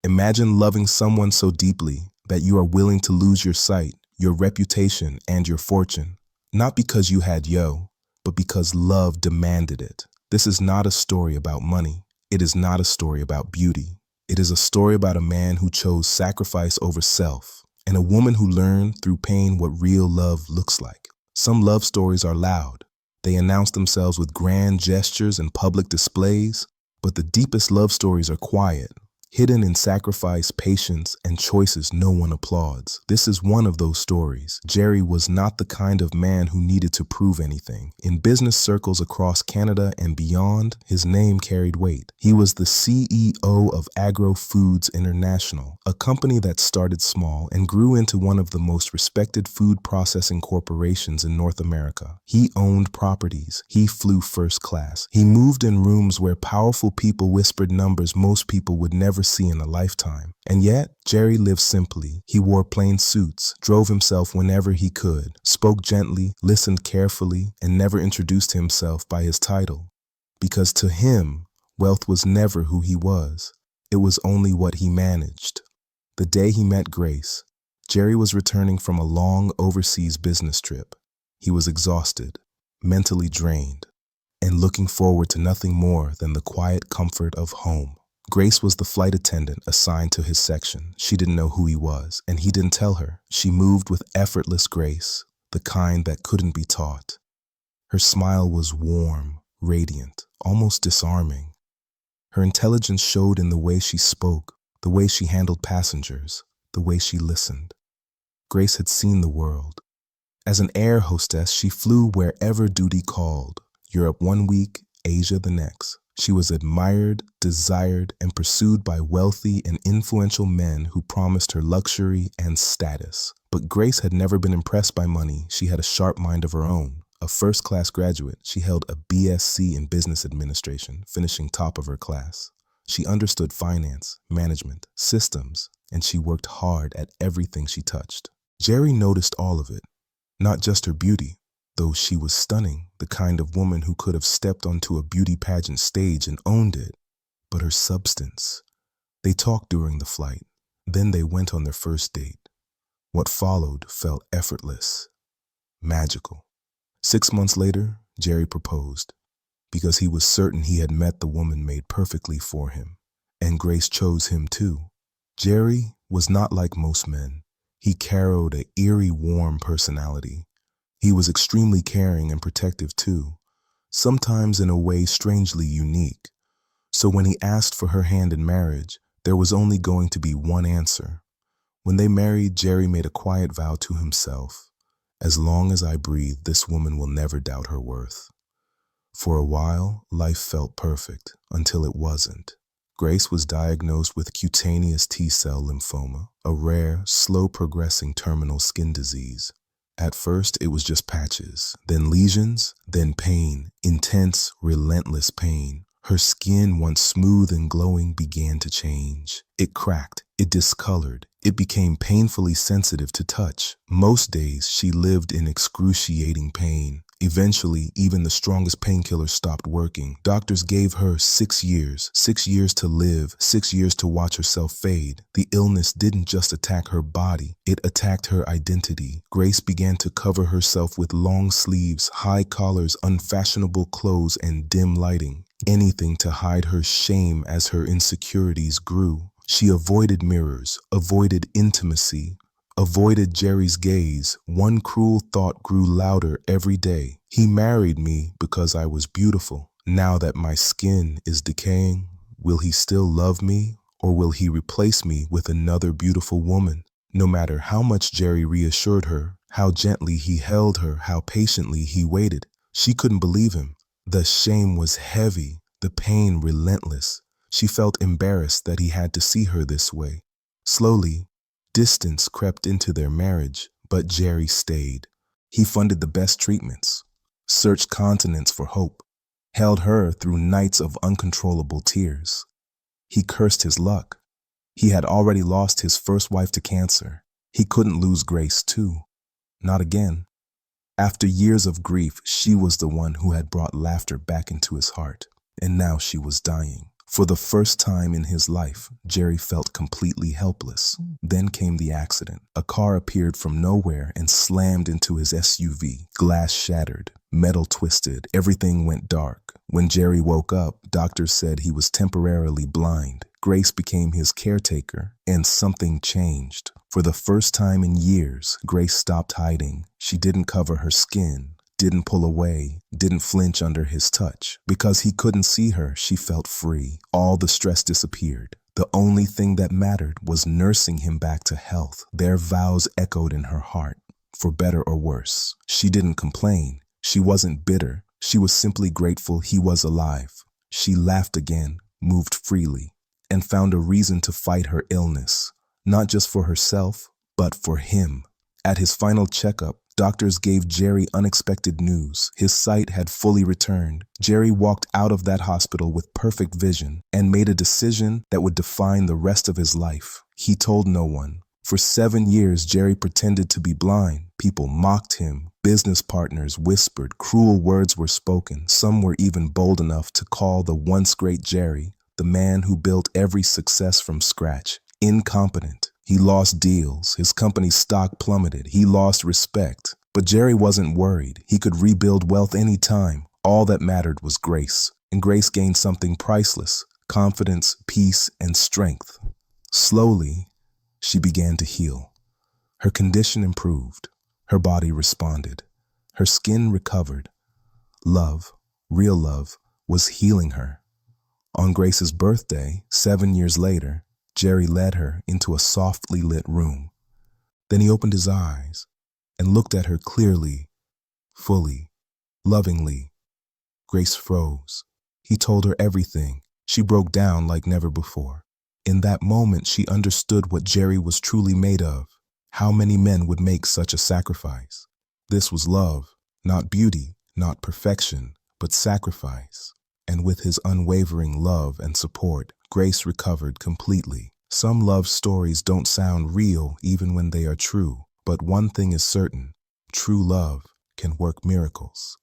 Imagine loving someone so deeply that you are willing to lose your sight, your reputation, and your fortune. Not because you had but because love demanded it. This is not a story about money. It is not a story about beauty. It is a story about a man who chose sacrifice over self, and a woman who learned through pain what real love looks like. Some love stories are loud. They announce themselves with grand gestures and public displays, but the deepest love stories are quiet, hidden in sacrifice, patience, and choices no one applauds. This is one of those stories. Jerry was not the kind of man who needed to prove anything. In business circles across Canada and beyond, his name carried weight. He was the CEO of Agro Foods International, a company that started small and grew into one of the most respected food processing corporations in North America. He owned properties. He flew first class. He moved in rooms where powerful people whispered numbers most people would never see in a lifetime. And yet, Jerry lived simply. He wore plain suits, drove himself whenever he could, spoke gently, listened carefully, and never introduced himself by his title. Because to him, wealth was never who he was. It was only what he managed. The day he met Grace, Jerry was returning from a long overseas business trip. He was exhausted, mentally drained, and looking forward to nothing more than the quiet comfort of home. Grace was the flight attendant assigned to his section. She didn't know who he was, and he didn't tell her. She moved with effortless grace, the kind that couldn't be taught. Her smile was warm, radiant, almost disarming. Her intelligence showed in the way she spoke, the way she handled passengers, the way she listened. Grace had seen the world. As an air hostess, she flew wherever duty called. Europe one week, Asia the next. She was admired, desired, and pursued by wealthy and influential men who promised her luxury and status. But Grace had never been impressed by money. She had a sharp mind of her own. A first-class graduate, she held a BSc in business administration, finishing top of her class. She understood finance, management, systems, and she worked hard at everything she touched. Jerry noticed all of it, not just her beauty. Though she was stunning, the kind of woman who could have stepped onto a beauty pageant stage and owned it, but her substance. They talked during the flight, then they went on their first date. What followed felt effortless, magical. 6 months later, Jerry proposed, because he was certain he had met the woman made perfectly for him, and Grace chose him too. Jerry was not like most men. He carried an eerie, warm personality. He was extremely caring and protective too, sometimes in a way strangely unique. So when he asked for her hand in marriage, there was only going to be one answer. When they married, Jerry made a quiet vow to himself. As long as I breathe, this woman will never doubt her worth. For a while, life felt perfect, until it wasn't. Grace was diagnosed with cutaneous T-cell lymphoma, a rare, slow-progressing terminal skin disease. At first, it was just patches, then lesions, then pain, intense, relentless pain. Her skin, once smooth and glowing, began to change. It cracked, it discolored, it became painfully sensitive to touch. Most days, she lived in excruciating pain. Eventually, even the strongest painkillers stopped working. Doctors gave her 6 years, 6 years to live, 6 years to watch herself fade. The illness didn't just attack her body, it attacked her identity. Grace began to cover herself with long sleeves, high collars, unfashionable clothes, and dim lighting. Anything to hide her shame as her insecurities grew. She avoided mirrors, avoided intimacy, avoided Jerry's gaze. One cruel thought grew louder every day. He married me because I was beautiful. Now that my skin is decaying, will he still love me, or will he replace me with another beautiful woman? No matter how much Jerry reassured her, how gently he held her, how patiently he waited, she couldn't believe him. The shame was heavy, the pain relentless. She felt embarrassed that he had to see her this way. Slowly, distance crept into their marriage, but Jerry stayed. He funded the best treatments, searched continents for hope, held her through nights of uncontrollable tears. He cursed his luck. He had already lost his first wife to cancer. He couldn't lose Grace too. Not again. After years of grief, she was the one who had brought laughter back into his heart. And now she was dying. For the first time in his life, Jerry felt completely helpless. Then came the accident. A car appeared from nowhere and slammed into his SUV. Glass shattered, metal twisted, everything went dark. When Jerry woke up, doctors said he was temporarily blind. Grace became his caretaker, and something changed. For the first time in years, Grace stopped hiding. She didn't cover her skin, didn't pull away, didn't flinch under his touch. Because he couldn't see her, she felt free. All the stress disappeared. The only thing that mattered was nursing him back to health. Their vows echoed in her heart, for better or worse. She didn't complain. She wasn't bitter. She was simply grateful he was alive. She laughed again, moved freely, and found a reason to fight her illness, not just for herself, but for him. At his final checkup, doctors gave Jerry unexpected news. His sight had fully returned. Jerry walked out of that hospital with perfect vision and made a decision that would define the rest of his life. He told no one. For 7 years, Jerry pretended to be blind. People mocked him. Business partners whispered. Cruel words were spoken. Some were even bold enough to call the once great Jerry, the man who built every success from scratch, incompetent. He lost deals. His company's stock plummeted. He lost respect. But Jerry wasn't worried. He could rebuild wealth anytime. All that mattered was Grace. And Grace gained something priceless: confidence, peace, and strength. Slowly, she began to heal. Her condition improved. Her body responded. Her skin recovered. Love, real love, was healing her. On Grace's birthday, 7 years later, Jerry led her into a softly lit room. Then he opened his eyes and looked at her clearly, fully, lovingly. Grace froze. He told her everything. She broke down like never before. In that moment, she understood what Jerry was truly made of. How many men would make such a sacrifice? This was love, not beauty, not perfection, but sacrifice. And with his unwavering love and support, Grace recovered completely. Some love stories don't sound real even when they are true, but one thing is certain: true love can work miracles.